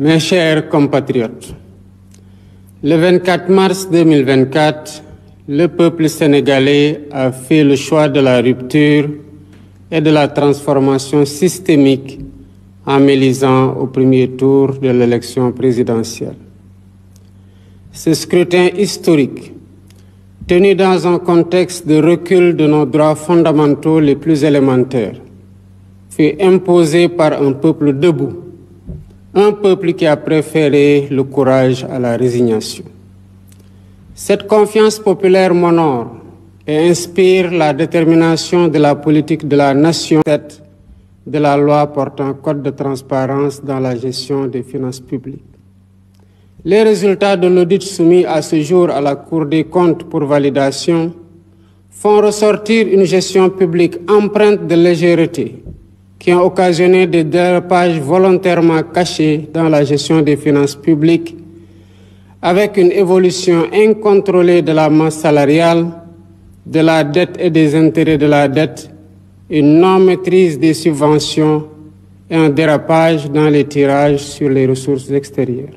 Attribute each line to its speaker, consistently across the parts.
Speaker 1: Mes chers compatriotes, le 24 mars 2024, le peuple sénégalais a fait le choix de la rupture et de la transformation systémique en m'élisant au premier tour de l'élection présidentielle. Ce scrutin historique, tenu dans un contexte de recul de nos droits fondamentaux les plus élémentaires, fut imposé par un peuple debout, un peuple qui a préféré le courage à la résignation. Cette confiance populaire m'honore et inspire la détermination de la politique de la nation de la loi portant code de transparence dans la gestion des finances publiques. Les résultats de l'audit soumis à ce jour à la Cour des comptes pour validation font ressortir une gestion publique empreinte de légèreté qui ont occasionné des dérapages volontairement cachés dans la gestion des finances publiques, avec une évolution incontrôlée de la masse salariale, de la dette et des intérêts de la dette, une non-maîtrise des subventions et un dérapage dans les tirages sur les ressources extérieures.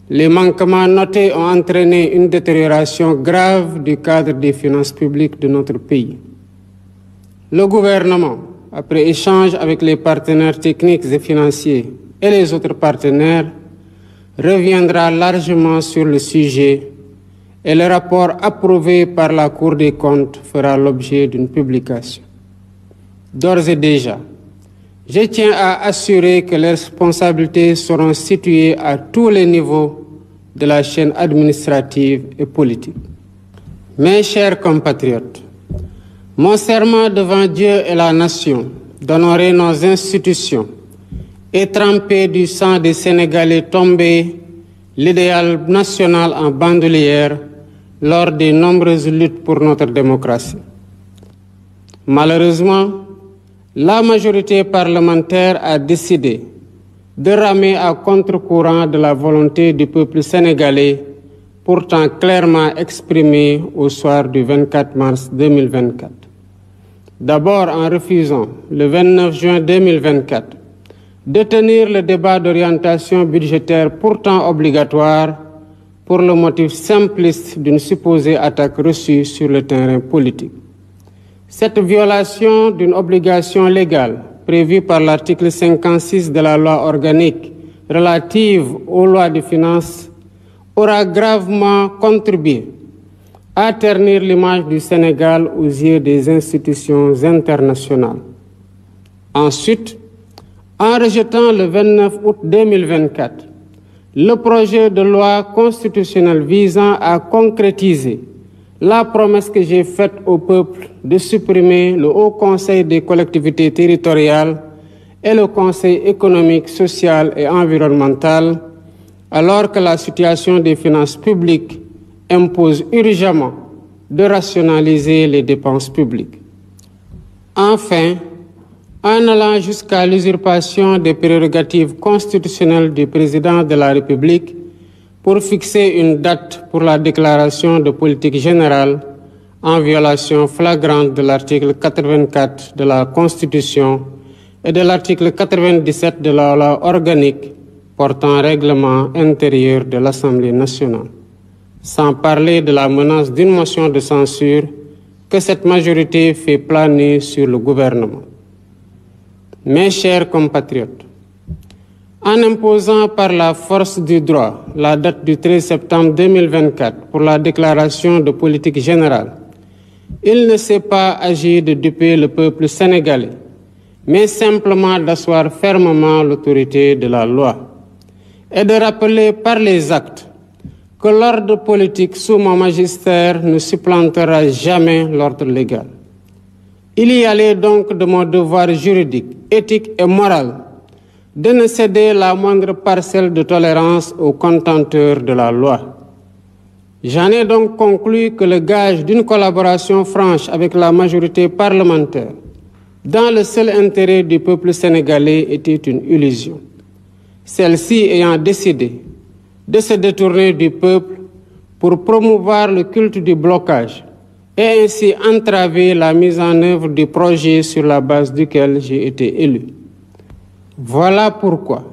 Speaker 1: Les manquements notés ont entraîné une détérioration grave du cadre des finances publiques de notre pays. Le gouvernement, après échange avec les partenaires techniques et financiers et les autres partenaires, reviendra largement sur le sujet et le rapport approuvé par la Cour des comptes fera l'objet d'une publication. D'ores et déjà, je tiens à assurer que les responsabilités seront situées à tous les niveaux de la chaîne administrative et politique. Mes chers compatriotes, mon serment devant Dieu et la nation d'honorer nos institutions et tremper du sang des Sénégalais tombés l'idéal national en bandoulière lors des nombreuses luttes pour notre démocratie. Malheureusement, la majorité parlementaire a décidé de ramer à contre-courant de la volonté du peuple sénégalais, pourtant clairement exprimée au soir du 24 mars 2024. D'abord en refusant, le 29 juin 2024, de tenir le débat d'orientation budgétaire pourtant obligatoire pour le motif simpliste d'une supposée attaque reçue sur le terrain politique. Cette violation d'une obligation légale prévue par l'article 56 de la loi organique relative aux lois de finances aura gravement contribué à ternir l'image du Sénégal aux yeux des institutions internationales. Ensuite, en rejetant le 29 août 2024 le projet de loi constitutionnelle visant à concrétiser la promesse que j'ai faite au peuple de supprimer le Haut Conseil des collectivités territoriales et le Conseil économique, social et environnemental, alors que la situation des finances publiques impose urgemment de rationaliser les dépenses publiques. Enfin, en allant jusqu'à l'usurpation des prérogatives constitutionnelles du président de la République pour fixer une date pour la déclaration de politique générale en violation flagrante de l'article 84 de la Constitution et de l'article 97 de la loi organique portant règlement intérieur de l'Assemblée nationale, sans parler de la menace d'une motion de censure que cette majorité fait planer sur le gouvernement. Mes chers compatriotes, en imposant par la force du droit la date du 13 septembre 2024 pour la déclaration de politique générale, il ne s'est pas agi de duper le peuple sénégalais, mais simplement d'asseoir fermement l'autorité de la loi et de rappeler par les actes que l'ordre politique sous mon magistère ne supplantera jamais l'ordre légal. Il y allait donc de mon devoir juridique, éthique et moral de ne céder la moindre parcelle de tolérance aux contenteurs de la loi. J'en ai donc conclu que le gage d'une collaboration franche avec la majorité parlementaire, dans le seul intérêt du peuple sénégalais, était une illusion. Celle-ci ayant décidé de se détourner du peuple pour promouvoir le culte du blocage et ainsi entraver la mise en œuvre du projet sur la base duquel j'ai été élu. Voilà pourquoi,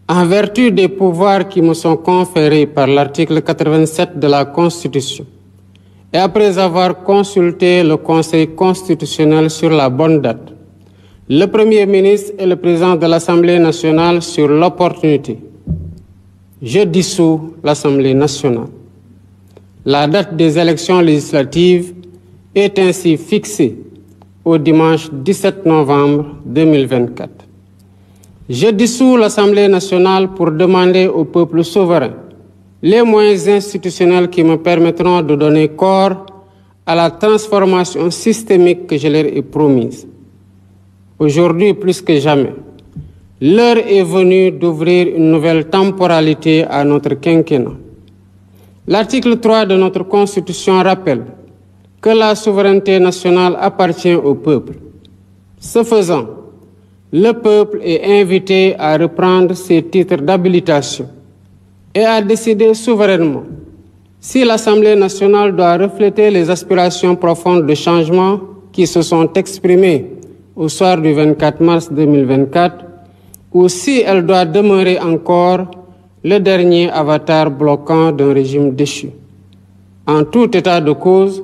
Speaker 1: En vertu des pouvoirs qui me sont conférés par l'article 87 de la Constitution, et après avoir consulté le Conseil constitutionnel sur la bonne date, le Premier ministre et le Président de l'Assemblée nationale sur l'opportunité, je dissous l'Assemblée nationale. La date des élections législatives est ainsi fixée au dimanche 17 novembre 2024. Je dissous l'Assemblée nationale pour demander au peuple souverain les moyens institutionnels qui me permettront de donner corps à la transformation systémique que je leur ai promise. Aujourd'hui, plus que jamais, l'heure est venue d'ouvrir une nouvelle temporalité à notre quinquennat. L'article 3 de notre Constitution rappelle que la souveraineté nationale appartient au peuple. Ce faisant, le peuple est invité à reprendre ses titres d'habilitation et à décider souverainement si l'Assemblée nationale doit refléter les aspirations profondes de changement qui se sont exprimées au soir du 24 mars 2024 ou si elle doit demeurer encore le dernier avatar bloquant d'un régime déchu. En tout état de cause,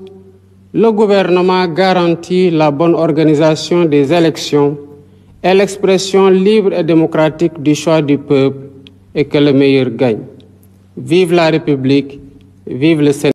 Speaker 1: le gouvernement garantit la bonne organisation des élections et l'expression libre et démocratique du choix du peuple et que le meilleur gagne. Vive la République, vive le Sénégal.